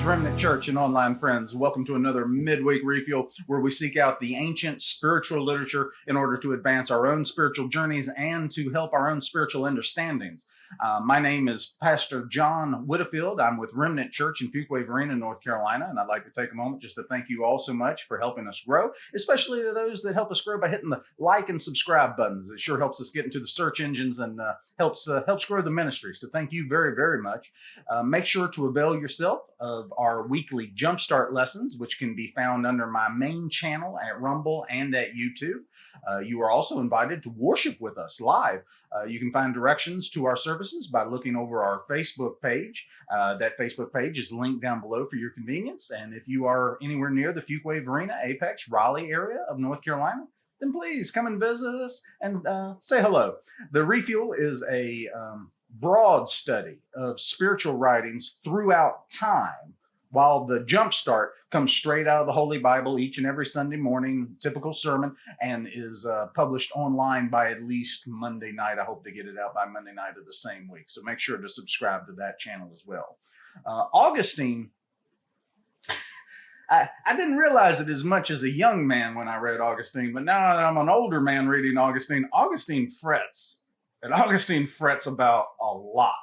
Remnant Church and online friends. Welcome to another Midweek Refuel, where we seek out the ancient spiritual literature in order to advance our own spiritual journeys and to help our own spiritual understandings. My name is Pastor John Widdifield. I'm with Remnant Church in Fuquay-Varina, North Carolina, and I'd like to take a moment just to thank you all so much for helping us grow, especially to those that help us grow by hitting the like and subscribe buttons. It sure helps us get into the search engines and helps grow the ministry. So thank you very, very much. Make sure to avail yourself of our weekly Jumpstart lessons, which can be found under my main channel at Rumble and at YouTube. You are also invited to worship with us live. You can find directions to our services by looking over our Facebook page. That Facebook page is linked down below for your convenience. And if you are anywhere near the Fuquay-Varina, Apex, Raleigh area of North Carolina, then please come and visit us and say hello. The Refuel is a broad study of spiritual writings throughout time, while the Jumpstart comes straight out of the Holy Bible each and every Sunday morning, typical sermon, and is published online by at least Monday night. I hope to get it out by Monday night of the same week. So make sure to subscribe to that channel as well. Augustine, I didn't realize it as much as a young man when I read Augustine, but now that I'm an older man reading Augustine, Augustine frets. And Augustine frets about a lot.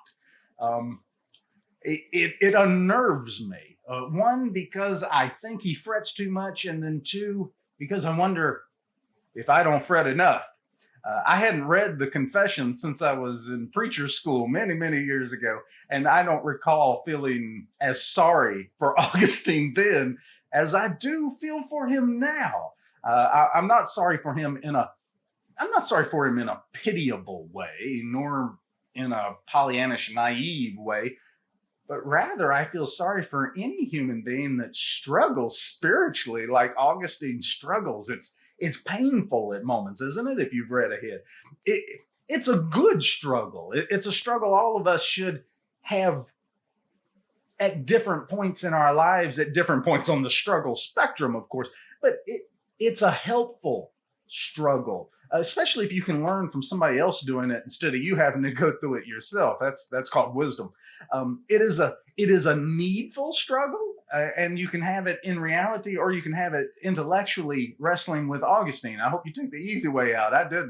It unnerves me. One, because I think he frets too much, and then two, because I wonder if I don't fret enough. I hadn't read the Confessions since I was in preacher school many, many years ago, and I don't recall feeling as sorry for Augustine then as I do feel for him now. I'm not sorry for him in a pitiable way, nor in a Pollyannish, naive way, but rather I feel sorry for any human being that struggles spiritually like Augustine struggles. It's painful at moments, isn't it? If you've read ahead, it's a good struggle. It's a struggle all of us should have at different points in our lives, at different points on the struggle spectrum, of course, but it's a helpful struggle. Especially if you can learn from somebody else doing it instead of you having to go through it yourself. That's called wisdom. It is a needful struggle, and you can have it in reality, or you can have it intellectually wrestling with Augustine. I hope you took the easy way out. I did.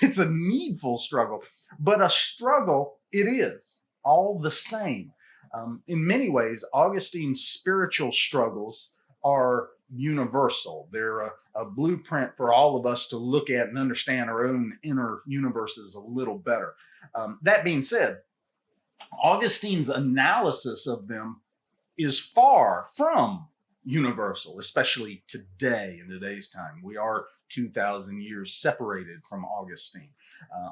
It's a needful struggle, but a struggle it is all the same. In many ways, Augustine's spiritual struggles are universal. They're a blueprint for all of us to look at and understand our own inner universes a little better. That being said, Augustine's analysis of them is far from universal, especially today, in today's time. We are 2,000 years separated from Augustine.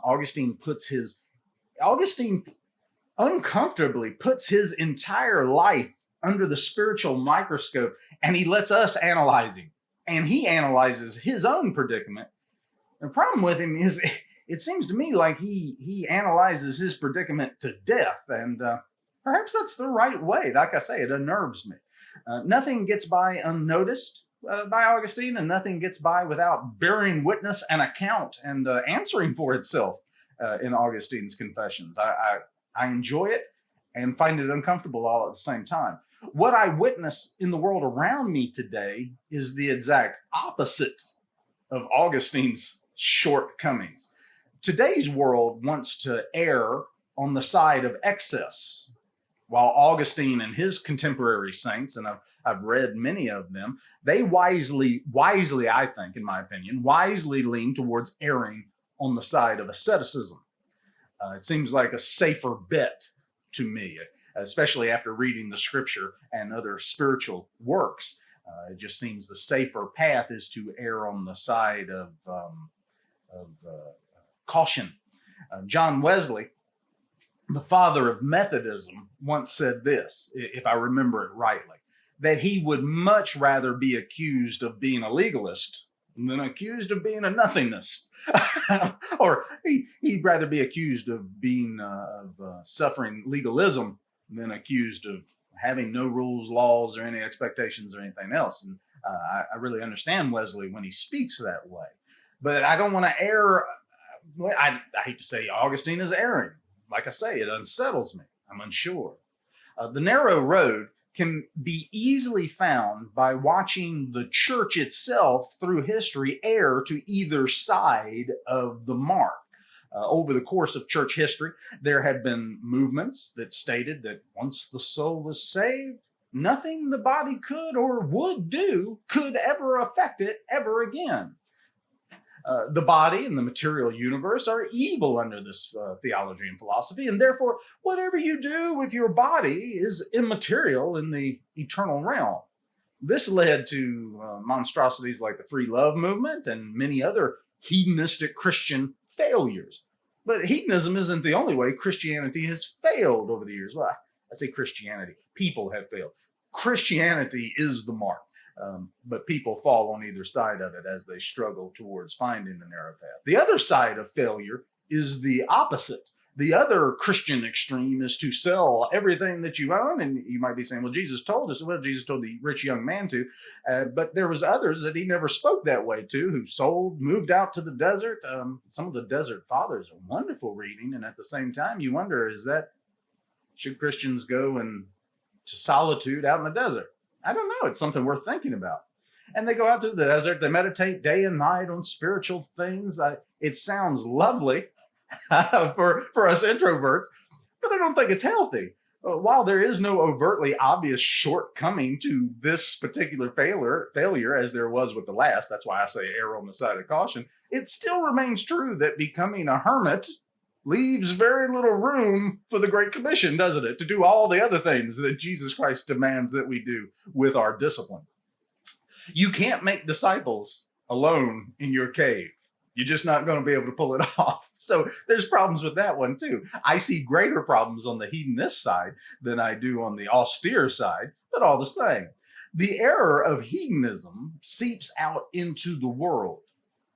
Augustine uncomfortably puts his entire life under the spiritual microscope, and he lets us analyze him. And he analyzes his own predicament. The problem with him is it seems to me like he analyzes his predicament to death, and perhaps that's the right way. Like I say, it unnerves me. Nothing gets by unnoticed by Augustine, and nothing gets by without bearing witness and account and answering for itself in Augustine's Confessions. I enjoy it and find it uncomfortable all at the same time. What I witness in the world around me today is the exact opposite of Augustine's shortcomings. Today's world wants to err on the side of excess, while Augustine and his contemporary saints, and I've read many of them, they wisely, I think, in my opinion, wisely lean towards erring on the side of asceticism. It seems like a safer bet to me, especially after reading the scripture and other spiritual works. It just seems the safer path is to err on the side of caution. John Wesley, the father of Methodism, once said this, if I remember it rightly, that he would much rather be accused of being a legalist than accused of being a nothingist. Or he'd rather be accused of being suffering legalism than accused of having no rules, laws, or any expectations or anything else. And I really understand Wesley when he speaks that way. But I don't want to err. I hate to say Augustine is erring. Like I say, it unsettles me. I'm unsure. The narrow road can be easily found by watching the church itself through history err to either side of the mark. Over the course of church history, there had been movements that stated that once the soul was saved, nothing the body could or would do could ever affect it ever again. The body and the material universe are evil under this theology and philosophy, and therefore, whatever you do with your body is immaterial in the eternal realm. This led to monstrosities like the free love movement and many other hedonistic Christian failures. But hedonism isn't the only way Christianity has failed over the years. Well, I say Christianity, people have failed. Christianity is the mark. But people fall on either side of it as they struggle towards finding the narrow path. The other side of failure is the opposite. The other Christian extreme is to sell everything that you own. And you might be saying, well, Jesus told us. Well, Jesus told the rich young man to. But there was others that he never spoke that way to, who sold, moved out to the desert. Some of the Desert Fathers are wonderful reading. And at the same time, you wonder, should Christians go to solitude out in the desert? I don't know. It's something worth thinking about. And they go out to the desert. They meditate day and night on spiritual things. It sounds lovely for us introverts, but I don't think it's healthy. While there is no overtly obvious shortcoming to this particular failure, as there was with the last, that's why I say err on the side of caution, it still remains true that becoming a hermit leaves very little room for the Great Commission, doesn't it? To do all the other things that Jesus Christ demands that we do with our discipline. You can't make disciples alone in your cave. You're just not going to be able to pull it off. So there's problems with that one too. I see greater problems on the hedonist side than I do on the austere side, but all the same. The error of hedonism seeps out into the world,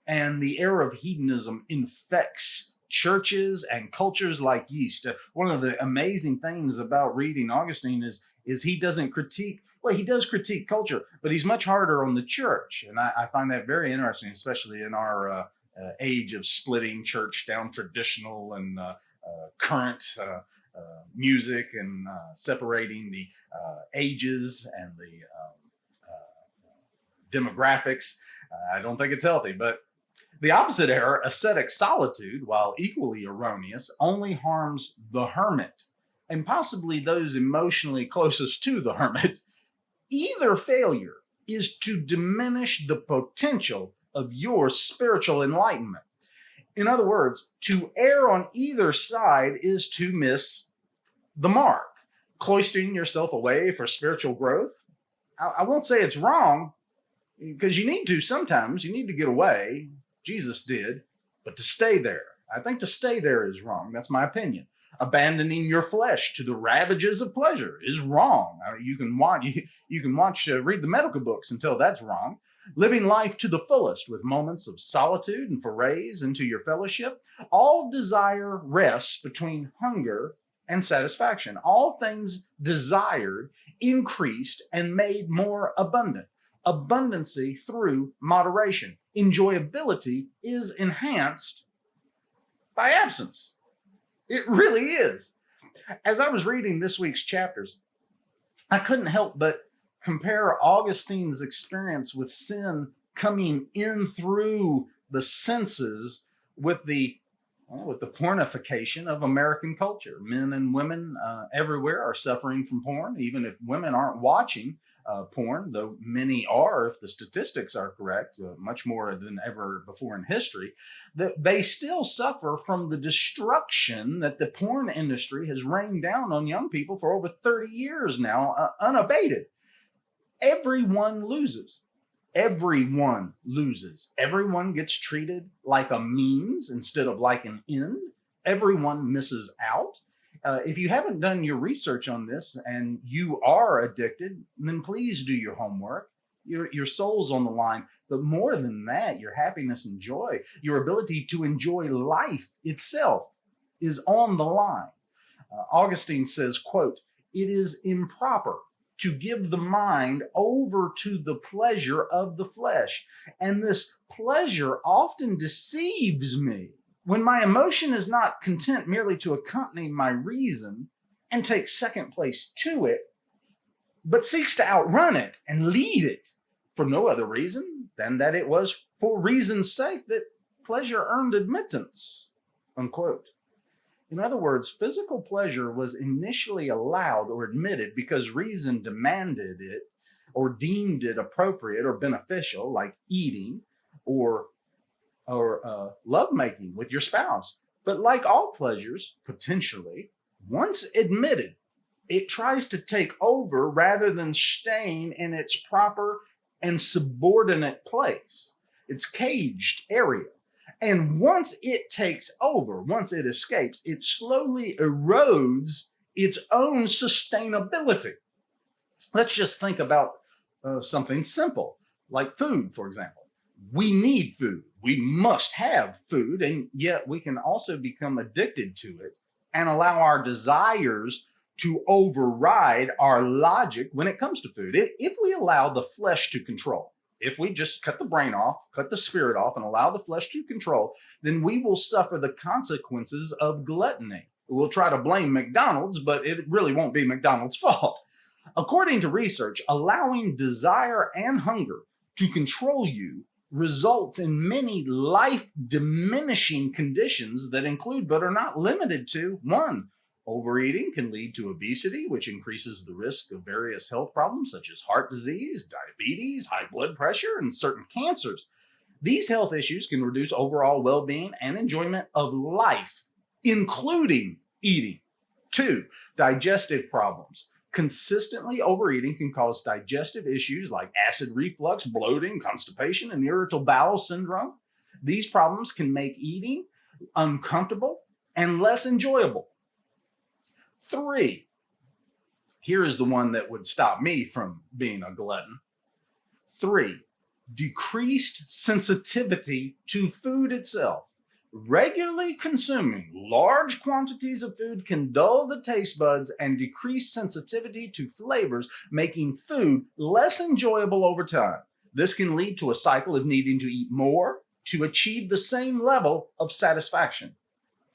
and the error of hedonism infects churches and cultures like yeast. One of the amazing things about reading Augustine is he doesn't critique, well, he does critique culture, but he's much harder on the church. And I find that very interesting, especially in our age of splitting church down traditional and current music and separating the ages and the demographics. I don't think it's healthy, but the opposite error, ascetic solitude, while equally erroneous, only harms the hermit and possibly those emotionally closest to the hermit. Either failure is to diminish the potential of your spiritual enlightenment. In other words, to err on either side is to miss the mark. Cloistering yourself away for spiritual growth, I won't say it's wrong, because you need to sometimes. You need to get away. Jesus did, but to stay there. I think to stay there is wrong. That's my opinion. Abandoning your flesh to the ravages of pleasure is wrong. You can read the medical books and tell that's wrong. Living life to the fullest with moments of solitude and forays into your fellowship. All desire rests between hunger and satisfaction. All things desired, increased, and made more abundant. Abundancy through moderation. Enjoyability is enhanced by absence. It really is. As I was reading this week's chapters, I couldn't help but compare Augustine's experience with sin coming in through the senses with the pornification of American culture. Men and women everywhere are suffering from porn, even if women aren't watching porn, though many are, if the statistics are correct, much more than ever before in history, that they still suffer from the destruction that the porn industry has rained down on young people for over 30 years now, unabated. Everyone loses. Everyone loses. Everyone gets treated like a means instead of like an end. Everyone misses out. If you haven't done your research on this and you are addicted, then please do your homework. Your soul's on the line. But more than that, your happiness and joy, your ability to enjoy life itself is on the line. Augustine says, quote, "It is improper to give the mind over to the pleasure of the flesh, and this pleasure often deceives me. When my emotion is not content merely to accompany my reason and take second place to it, but seeks to outrun it and lead it for no other reason than that it was for reason's sake that pleasure earned admittance, unquote. In other words, physical pleasure was initially allowed or admitted because reason demanded it or deemed it appropriate or beneficial, like eating or lovemaking with your spouse. But like all pleasures, potentially, once admitted, it tries to take over rather than staying in its proper and subordinate place, its caged area. And once it takes over, once it escapes, it slowly erodes its own sustainability. Let's just think about something simple, like food, for example. We need food. We must have food, and yet we can also become addicted to it and allow our desires to override our logic when it comes to food. If we allow the flesh to control, if we just cut the brain off, cut the spirit off, and allow the flesh to control, then we will suffer the consequences of gluttony. We'll try to blame McDonald's, but it really won't be McDonald's fault. According to research, allowing desire and hunger to control you results in many life-diminishing conditions that include, but are not limited to, 1, overeating can lead to obesity, which increases the risk of various health problems such as heart disease, diabetes, high blood pressure, and certain cancers. These health issues can reduce overall well-being and enjoyment of life, including eating. 2, digestive problems. Consistently overeating can cause digestive issues like acid reflux, bloating, constipation, and irritable bowel syndrome. These problems can make eating uncomfortable and less enjoyable. 3, here is the one that would stop me from being a glutton. 3, decreased sensitivity to food itself. Regularly consuming large quantities of food can dull the taste buds and decrease sensitivity to flavors, making food less enjoyable over time. This can lead to a cycle of needing to eat more to achieve the same level of satisfaction.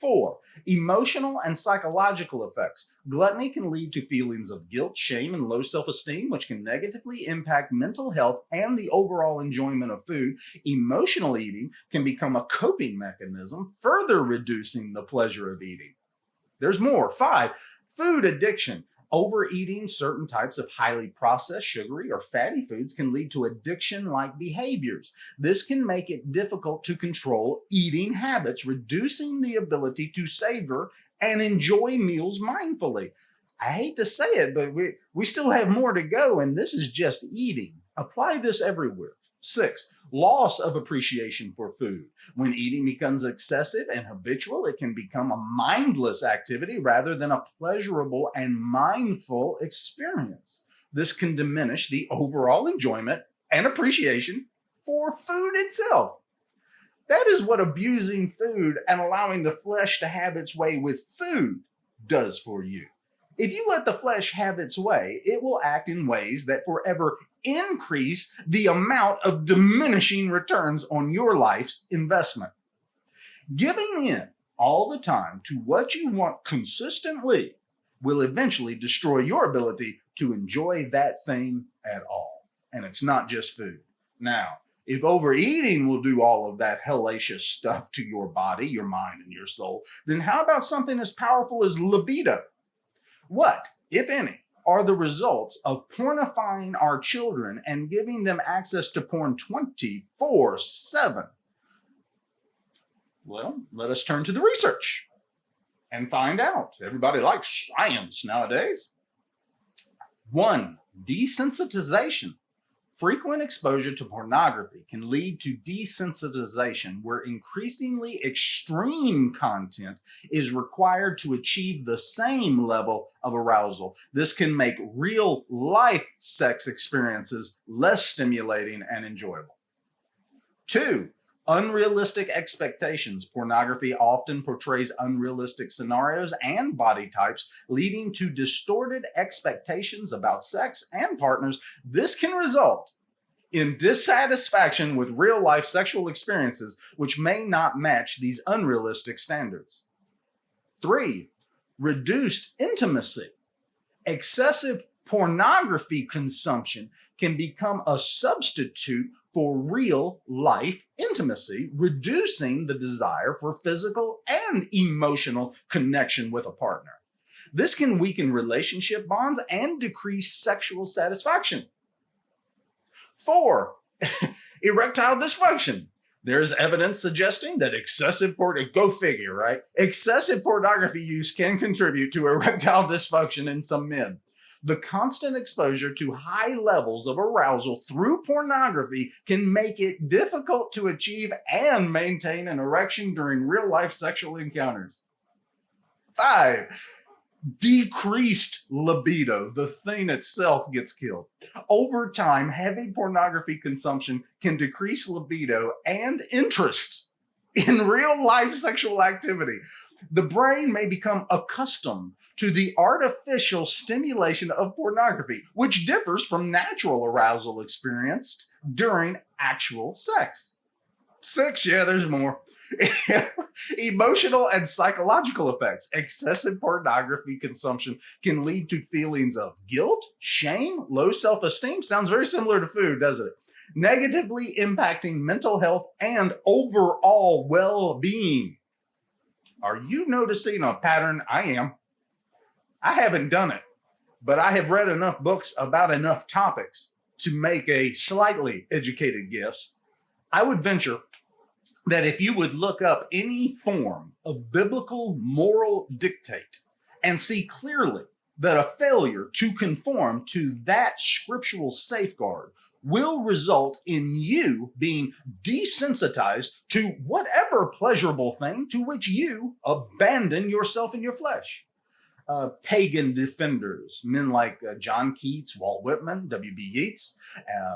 4, emotional and psychological effects. Gluttony can lead to feelings of guilt, shame, and low self-esteem, which can negatively impact mental health and the overall enjoyment of food. Emotional eating can become a coping mechanism, further reducing the pleasure of eating. There's more. 5, food addiction. Overeating certain types of highly processed, sugary, or fatty foods can lead to addiction-like behaviors. This can make it difficult to control eating habits, reducing the ability to savor and enjoy meals mindfully. I hate to say it, but we still have more to go, and this is just eating. Apply this everywhere. 6, loss of appreciation for food. When eating becomes excessive and habitual, it can become a mindless activity rather than a pleasurable and mindful experience. This can diminish the overall enjoyment and appreciation for food itself. That is what abusing food and allowing the flesh to have its way with food does for you. If you let the flesh have its way, it will act in ways that forever increase the amount of diminishing returns on your life's investment. Giving in all the time to what you want consistently will eventually destroy your ability to enjoy that thing at all. And it's not just food. Now, if overeating will do all of that hellacious stuff to your body, your mind, and your soul, then how about something as powerful as libido? What, if any, are the results of pornifying our children and giving them access to porn 24/7? Well, let us turn to the research and find out. Everybody likes science nowadays. 1, desensitization. Frequent exposure to pornography can lead to desensitization, where increasingly extreme content is required to achieve the same level of arousal. This can make real life sex experiences less stimulating and enjoyable. 2, unrealistic expectations. Pornography often portrays unrealistic scenarios and body types, leading to distorted expectations about sex and partners. This can result in dissatisfaction with real-life sexual experiences, which may not match these unrealistic standards. 3, reduced intimacy. Excessive pornography consumption can become a substitute for real life intimacy, reducing the desire for physical and emotional connection with a partner. This can weaken relationship bonds and decrease sexual satisfaction. 4, erectile dysfunction. There's evidence suggesting that go figure, right? Excessive pornography use can contribute to erectile dysfunction in some men. The constant exposure to high levels of arousal through pornography can make it difficult to achieve and maintain an erection during real-life sexual encounters. 5, decreased libido. The thing itself gets killed. Over time, heavy pornography consumption can decrease libido and interest in real-life sexual activity. The brain may become accustomed to the artificial stimulation of pornography, which differs from natural arousal experienced during actual sex. 6, yeah, there's more. Emotional and psychological effects. Excessive pornography consumption can lead to feelings of guilt, shame, low self-esteem. Sounds very similar to food, doesn't it? Negatively impacting mental health and overall well-being. Are you noticing a pattern? I am. I haven't done it, but I have read enough books about enough topics to make a slightly educated guess. I would venture that if you would look up any form of biblical moral dictate and see clearly that a failure to conform to that scriptural safeguard will result in you being desensitized to whatever pleasurable thing to which you abandon yourself in your flesh. Pagan defenders, men like John Keats, Walt Whitman, W.B. Yeats,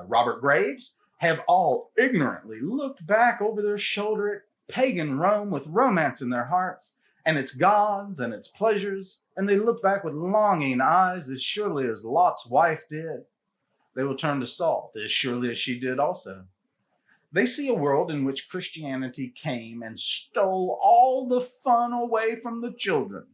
Robert Graves, have all ignorantly looked back over their shoulder at pagan Rome with romance in their hearts and its gods and its pleasures, and they look back with longing eyes as surely as Lot's wife did. They will turn to salt as surely as she did also. They see a world in which Christianity came and stole all the fun away from the children.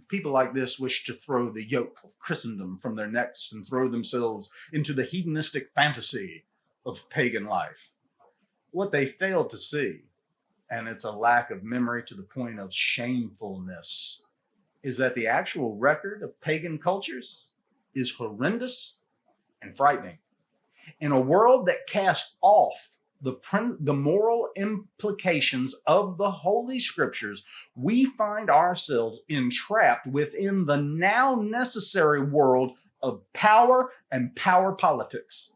People like this wish to throw the yoke of Christendom from their necks and throw themselves into the hedonistic fantasy of pagan life. What they fail to see, and it's a lack of memory to the point of shamefulness, is that the actual record of pagan cultures is horrendous and frightening. In a world that casts off the moral implications of the Holy Scriptures, we find ourselves entrapped within the now necessary world of power and power politics.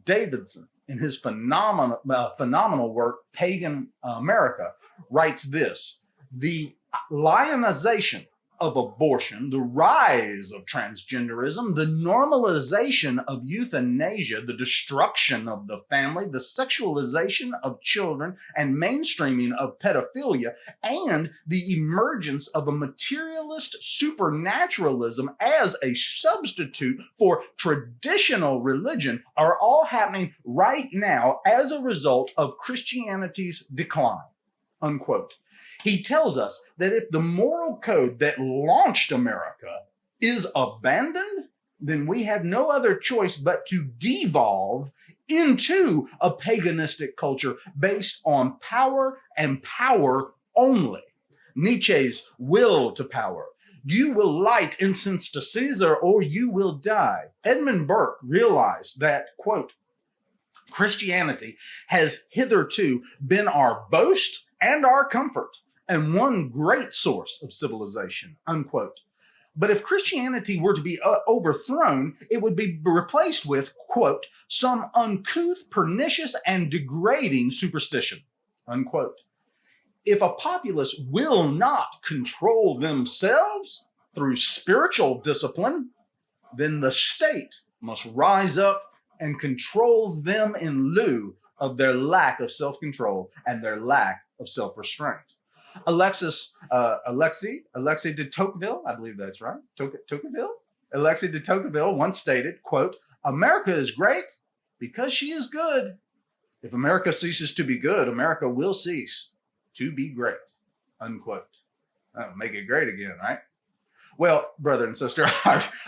Davidson, in his phenomenal work, Pagan America, writes this: the lionization of abortion, the rise of transgenderism, the normalization of euthanasia, the destruction of the family, the sexualization of children, and mainstreaming of pedophilia, and the emergence of a materialist supernaturalism as a substitute for traditional religion are all happening right now as a result of Christianity's decline, unquote. He tells us that if the moral code that launched America is abandoned, then we have no other choice but to devolve into a paganistic culture based on power and power only. Nietzsche's will to power. You will light incense to Caesar or you will die. Edmund Burke realized that, quote, Christianity has hitherto been our boast and our comfort, and one great source of civilization, unquote. But if Christianity were to be overthrown, it would be replaced with, quote, some uncouth, pernicious, and degrading superstition, unquote. If a populace will not control themselves through spiritual discipline, then the state must rise up and control them in lieu of their lack of self-control and their lack of self-restraint. Alexis de Tocqueville, I believe that's right, Tocqueville? Alexis de Tocqueville once stated, quote, America is great because she is good. If America ceases to be good, America will cease to be great, unquote. Make it great again, right? Well, brother and sister,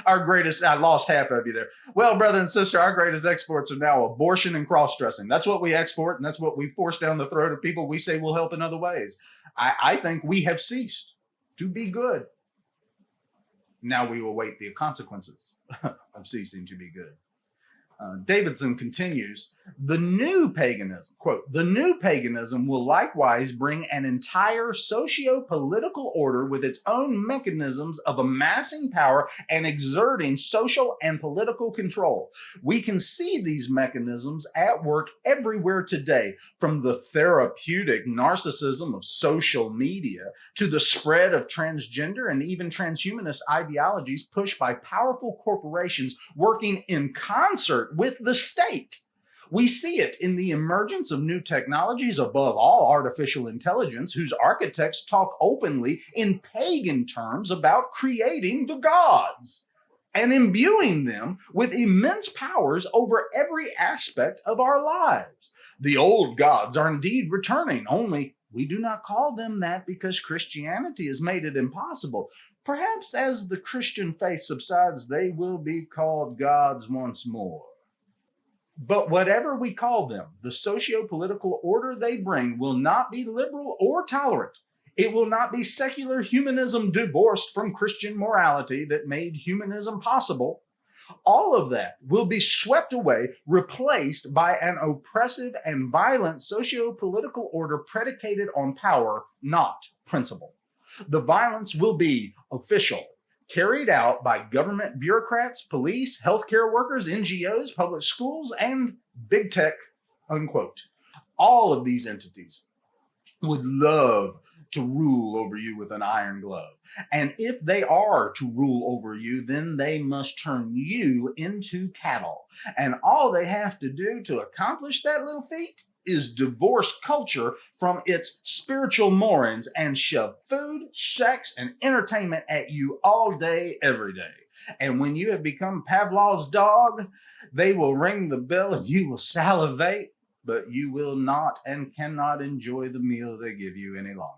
our greatest, I lost half of you there. Well, brother and sister, our greatest exports are now abortion and cross-dressing. That's what we export, and that's what we force down the throat of people we say will help in other ways. I think we have ceased to be good. Now we await the consequences of ceasing to be good. Davidson continues, the new paganism, quote, the new paganism will likewise bring an entire socio-political order with its own mechanisms of amassing power and exerting social and political control. We can see these mechanisms at work everywhere today, from the therapeutic narcissism of social media to the spread of transgender and even transhumanist ideologies pushed by powerful corporations working in concert with the state. We see it in the emergence of new technologies, above all artificial intelligence, whose architects talk openly in pagan terms about creating the gods and imbuing them with immense powers over every aspect of our lives. The old gods are indeed returning, only we do not call them that because Christianity has made it impossible. Perhaps as the Christian faith subsides, they will be called gods once more. But whatever we call them, the socio-political order they bring will not be liberal or tolerant. It will not be secular humanism divorced from Christian morality that made humanism possible. All of that will be swept away, replaced by an oppressive and violent socio-political order predicated on power, not principle. The violence will be official, carried out by government bureaucrats, police, healthcare workers, NGOs, public schools, and big tech, unquote. All of these entities would love to rule over you with an iron glove. And if they are to rule over you, then they must turn you into cattle. And all they have to do to accomplish that little feat is divorce culture from its spiritual moorings and shove food, sex, and entertainment at you all day, every day. And when you have become Pavlov's dog, they will ring the bell and you will salivate, but you will not and cannot enjoy the meal they give you any longer.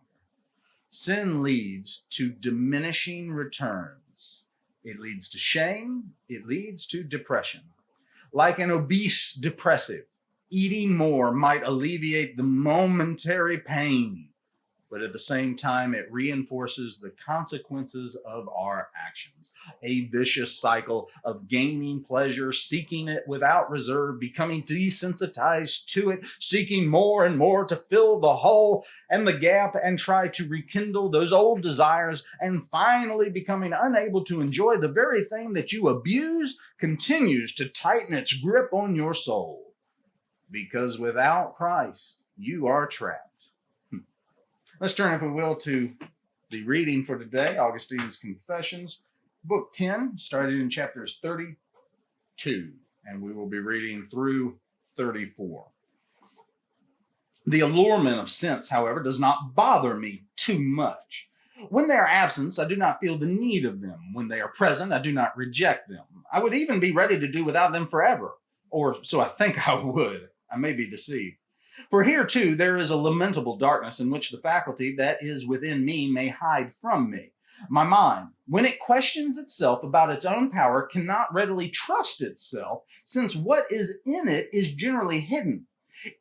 Sin leads to diminishing returns. It leads to shame. It leads to depression. Like an obese depressive, eating more might alleviate the momentary pain, but at the same time, it reinforces the consequences of our actions. A vicious cycle of gaining pleasure, seeking it without reserve, becoming desensitized to it, seeking more and more to fill the hole and the gap and try to rekindle those old desires, and finally becoming unable to enjoy the very thing that you abuse, continues to tighten its grip on your soul. Because without Christ, you are trapped. Let's turn, if we will, to the reading for today, Augustine's Confessions, book 10, started in chapters 32, and we will be reading through 34. The allurement of sense, however, does not bother me too much. When they are absent, I do not feel the need of them. When they are present, I do not reject them. I would even be ready to do without them forever, or so I think I would. I may be deceived. For here, too, there is a lamentable darkness in which the faculty that is within me may hide from me. My mind, when it questions itself about its own power, cannot readily trust itself, since what is in it is generally hidden.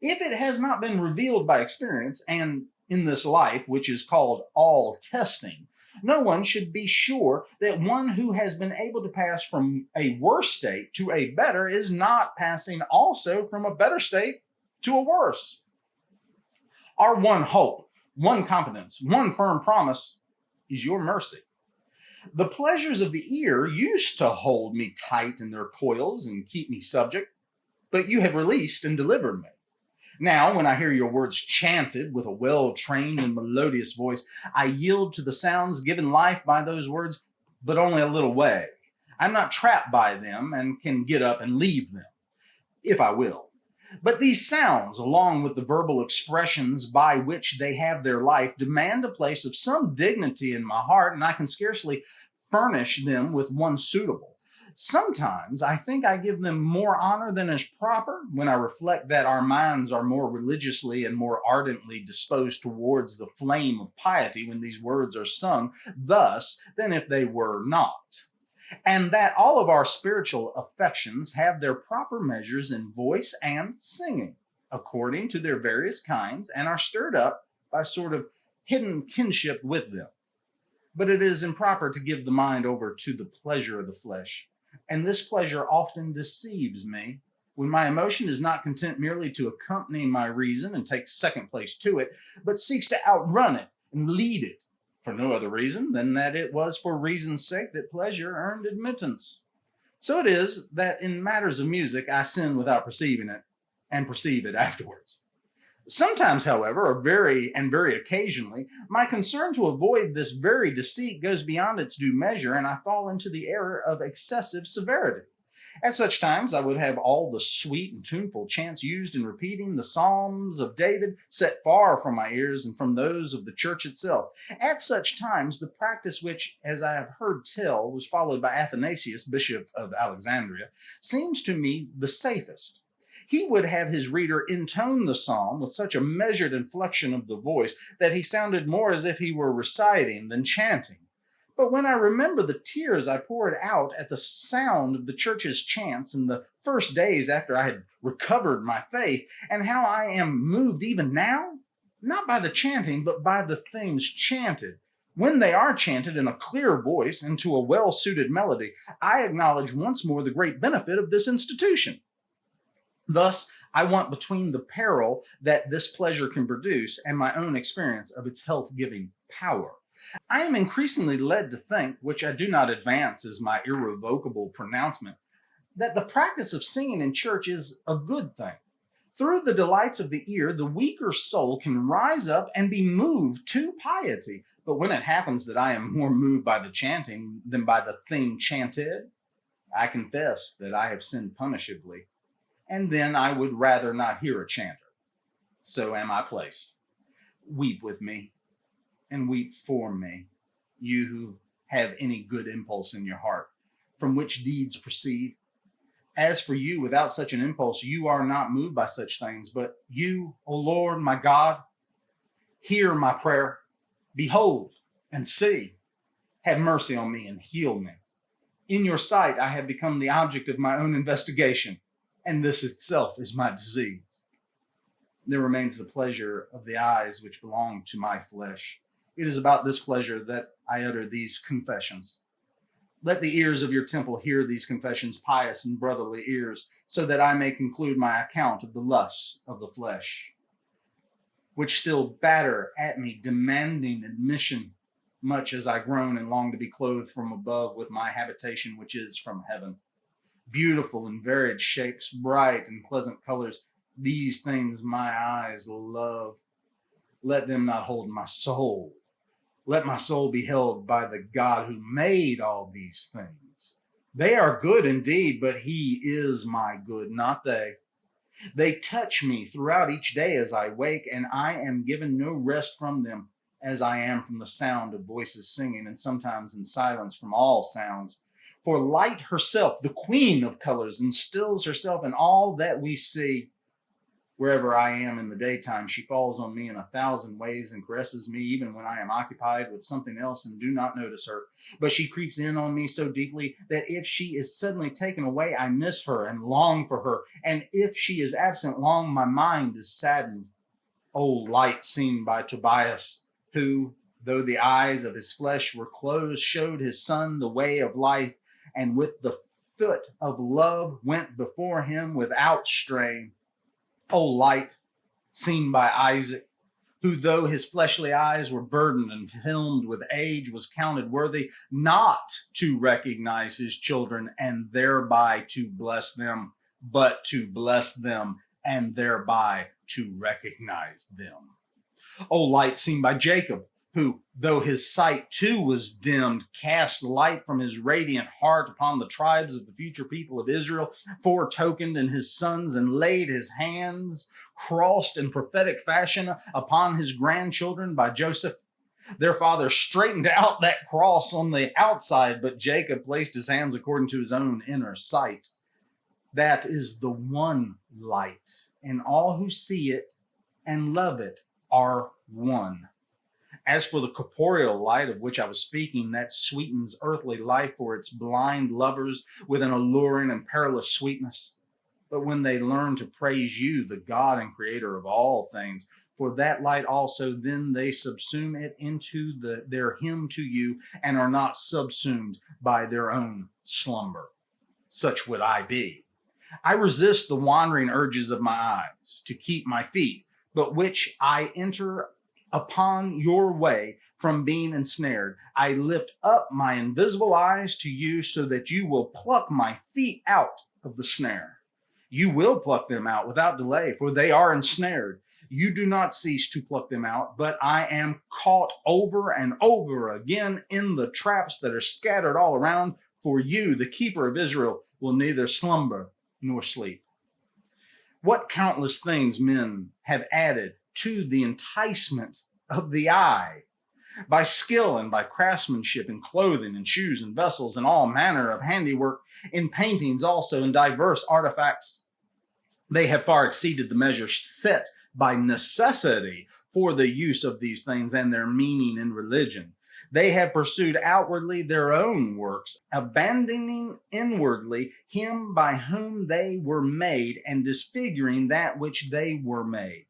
If it has not been revealed by experience, and in this life, which is called all testing, no one should be sure that one who has been able to pass from a worse state to a better is not passing also from a better state to a worse. Our one hope, one confidence, one firm promise is your mercy. The pleasures of the ear used to hold me tight in their coils and keep me subject, but you have released and delivered me. Now, when I hear your words chanted with a well-trained and melodious voice, I yield to the sounds given life by those words, but only a little way. I'm not trapped by them and can get up and leave them, if I will. But these sounds, along with the verbal expressions by which they have their life, demand a place of some dignity in my heart, and I can scarcely furnish them with one suitable. Sometimes I think I give them more honor than is proper when I reflect that our minds are more religiously and more ardently disposed towards the flame of piety when these words are sung thus than if they were not, and that all of our spiritual affections have their proper measures in voice and singing, according to their various kinds, and are stirred up by sort of hidden kinship with them. But it is improper to give the mind over to the pleasure of the flesh, and this pleasure often deceives me when my emotion is not content merely to accompany my reason and take second place to it, but seeks to outrun it and lead it, for no other reason than that it was for reason's sake that pleasure earned admittance. So it is that in matters of music I sin without perceiving it, and perceive it afterwards. Sometimes, however, or very occasionally, my concern to avoid this very deceit goes beyond its due measure, and I fall into the error of excessive severity. At such times, I would have all the sweet and tuneful chants used in repeating the Psalms of David set far from my ears and from those of the church itself. At such times, the practice which, as I have heard tell, was followed by Athanasius, Bishop of Alexandria, seems to me the safest. He would have his reader intone the psalm with such a measured inflection of the voice that he sounded more as if he were reciting than chanting. But when I remember the tears I poured out at the sound of the church's chants in the first days after I had recovered my faith, and how I am moved even now, not by the chanting, but by the things chanted, when they are chanted in a clear voice and to a well-suited melody, I acknowledge once more the great benefit of this institution. Thus, I want between the peril that this pleasure can produce and my own experience of its health-giving power. I am increasingly led to think, which I do not advance as my irrevocable pronouncement, that the practice of singing in church is a good thing. Through the delights of the ear, the weaker soul can rise up and be moved to piety. But when it happens that I am more moved by the chanting than by the thing chanted, I confess that I have sinned punishably, and then I would rather not hear a chanter. So am I placed. Weep with me, and weep for me, you who have any good impulse in your heart, from which deeds proceed. As for you, without such an impulse, you are not moved by such things, but you, O Lord, my God, hear my prayer. Behold and see. Have mercy on me and heal me. In your sight, I have become the object of my own investigation, and this itself is my disease. There remains the pleasure of the eyes which belong to my flesh. It is about this pleasure that I utter these confessions. Let the ears of your temple hear these confessions, pious and brotherly ears, so that I may conclude my account of the lusts of the flesh, which still batter at me, demanding admission, much as I groan and long to be clothed from above with my habitation which is from heaven. Beautiful and varied shapes, bright and pleasant colors, these things my eyes love. Let them not hold my soul. Let my soul be held by the God who made all these things. They are good indeed, but he is my good, not they. They touch me throughout each day as I wake, and I am given no rest from them, as I am from the sound of voices singing, and sometimes in silence from all sounds. For light herself, the queen of colors, instills herself in all that we see. Wherever I am in the daytime, she falls on me in 1,000 ways and caresses me even when I am occupied with something else and do not notice her. But she creeps in on me so deeply that if she is suddenly taken away, I miss her and long for her. And if she is absent long, my mind is saddened. O light seen by Tobias, who, though the eyes of his flesh were closed, showed his son the way of life, and with the foot of love went before him without strain. O light, seen by Isaac, who though his fleshly eyes were burdened and filmed with age, was counted worthy not to recognize his children and thereby to bless them, but to bless them and thereby to recognize them. O light seen by Jacob, who, though his sight too was dimmed, cast light from his radiant heart upon the tribes of the future people of Israel, foretokened in his sons, and laid his hands, crossed in prophetic fashion, upon his grandchildren by Joseph. Their father straightened out that cross on the outside, but Jacob placed his hands according to his own inner sight. That is the one light, and all who see it and love it are one. As for the corporeal light of which I was speaking, that sweetens earthly life for its blind lovers with an alluring and perilous sweetness. But when they learn to praise you, the God and creator of all things, for that light also, then they subsume it into their hymn to you and are not subsumed by their own slumber. Such would I be. I resist the wandering urges of my eyes to keep my feet, but which I enter upon your way from being ensnared. I lift up my invisible eyes to you so that you will pluck my feet out of the snare. You will pluck them out without delay, for they are ensnared. You do not cease to pluck them out, but I am caught over and over again in the traps that are scattered all around. For you, the keeper of Israel, will neither slumber nor sleep. What countless things men have added to the enticement of the eye, by skill and by craftsmanship in clothing and shoes and vessels and all manner of handiwork, in paintings also and diverse artifacts. They have far exceeded the measure set by necessity for the use of these things and their meaning in religion. They have pursued outwardly their own works, abandoning inwardly him by whom they were made and disfiguring that which they were made.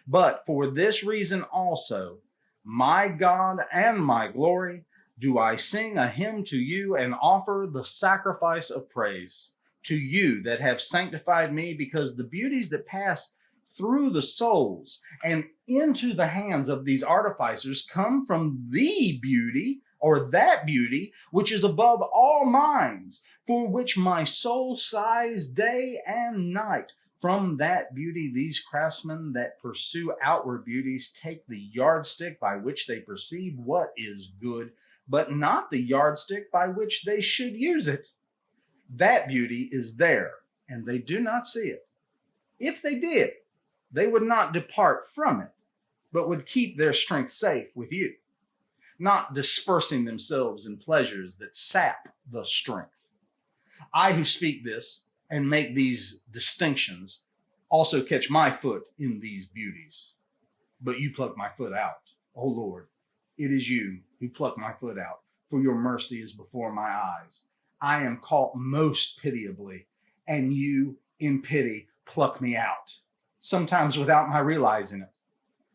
But for this reason also, my God and my glory, do I sing a hymn to you and offer the sacrifice of praise to you that have sanctified me, because the beauties that pass through the souls and into the hands of these artificers come from the beauty, or that beauty, which is above all minds, for which my soul sighs day and night. From that beauty, these craftsmen that pursue outward beauties take the yardstick by which they perceive what is good, but not the yardstick by which they should use it. That beauty is there, and they do not see it. If they did, they would not depart from it, but would keep their strength safe with you, not dispersing themselves in pleasures that sap the strength. I who speak this and make these distinctions also catch my foot in these beauties. But you pluck my foot out, O Lord. It is you who pluck my foot out, for your mercy is before my eyes. I am caught most pitiably, and you in pity pluck me out, sometimes without my realizing it,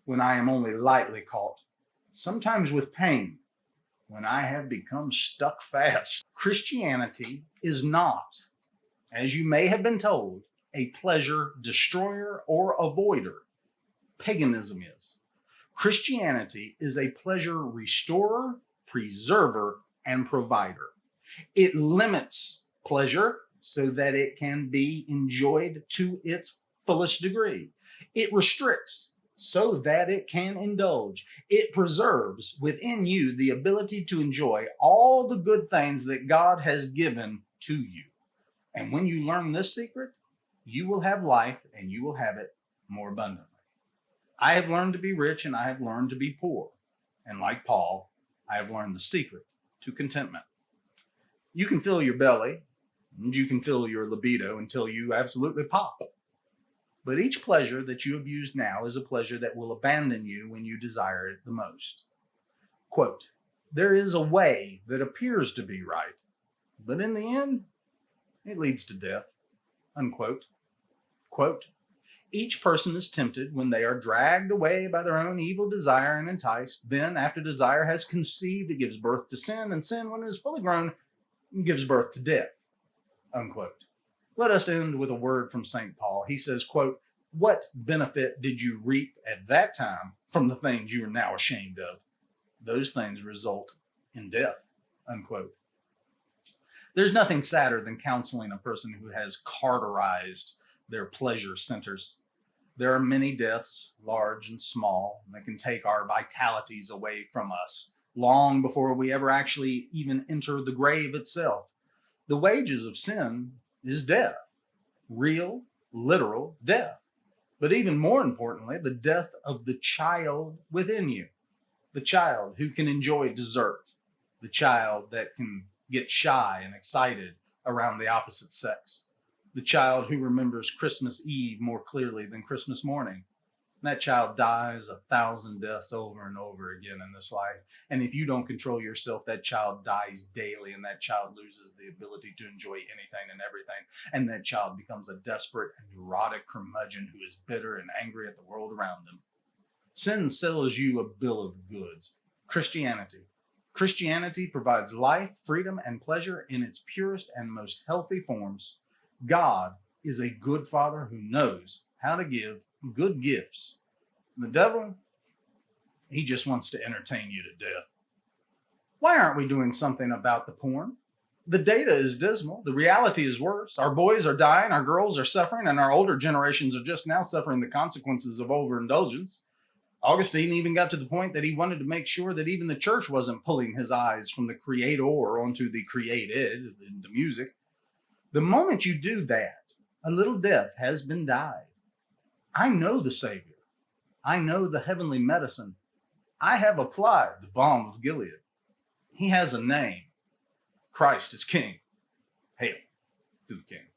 when I am only lightly caught, sometimes with pain, when I have become stuck fast. Christianity is not, as you may have been told, a pleasure destroyer or avoider. Paganism is. Christianity is a pleasure restorer, preserver, and provider. It limits pleasure so that it can be enjoyed to its fullest degree. It restricts so that it can indulge. It preserves within you the ability to enjoy all the good things that God has given to you. And when you learn this secret, you will have life, and you will have it more abundantly. I have learned to be rich, and I have learned to be poor. And like Paul, I have learned the secret to contentment. You can fill your belly, and you can fill your libido until you absolutely pop. But each pleasure that you have used now is a pleasure that will abandon you when you desire it the most. Quote, there is a way that appears to be right, but in the end, it leads to death. Unquote. Quote, each person is tempted when they are dragged away by their own evil desire and enticed. Then, after desire has conceived, it gives birth to sin, and sin, when it is fully grown, gives birth to death. Unquote. Let us end with a word from St. Paul. He says, quote, what benefit did you reap at that time from the things you are now ashamed of? Those things result in death. Unquote. There's nothing sadder than counseling a person who has carterized their pleasure centers. There are many deaths, large and small, that can take our vitalities away from us long before we ever actually even enter the grave itself. The wages of sin is death, real, literal death. But even more importantly, the death of the child within you. the child who can enjoy dessert, the child that can get shy and excited around the opposite sex, the child who remembers Christmas Eve more clearly than Christmas morning. That child dies 1,000 deaths over and over again in this life. And if you don't control yourself, that child dies daily, and that child loses the ability to enjoy anything and everything. And that child becomes a desperate and neurotic curmudgeon who is bitter and angry at the world around them. Sin sells you a bill of goods. Christianity provides life, freedom, and pleasure in its purest and most healthy forms. God is a good father who knows how to give good gifts. The devil, he just wants to entertain you to death. Why aren't we doing something about the porn? The data is dismal. The reality is worse. Our boys are dying, our girls are suffering, and our older generations are just now suffering the consequences of overindulgence. Augustine even got to the point that he wanted to make sure that even the church wasn't pulling his eyes from the creator onto the created, the music. The moment you do that, a little death has been died. I know the Savior. I know the heavenly medicine. I have applied the balm of Gilead. He has a name. Christ is King. Hail to the King.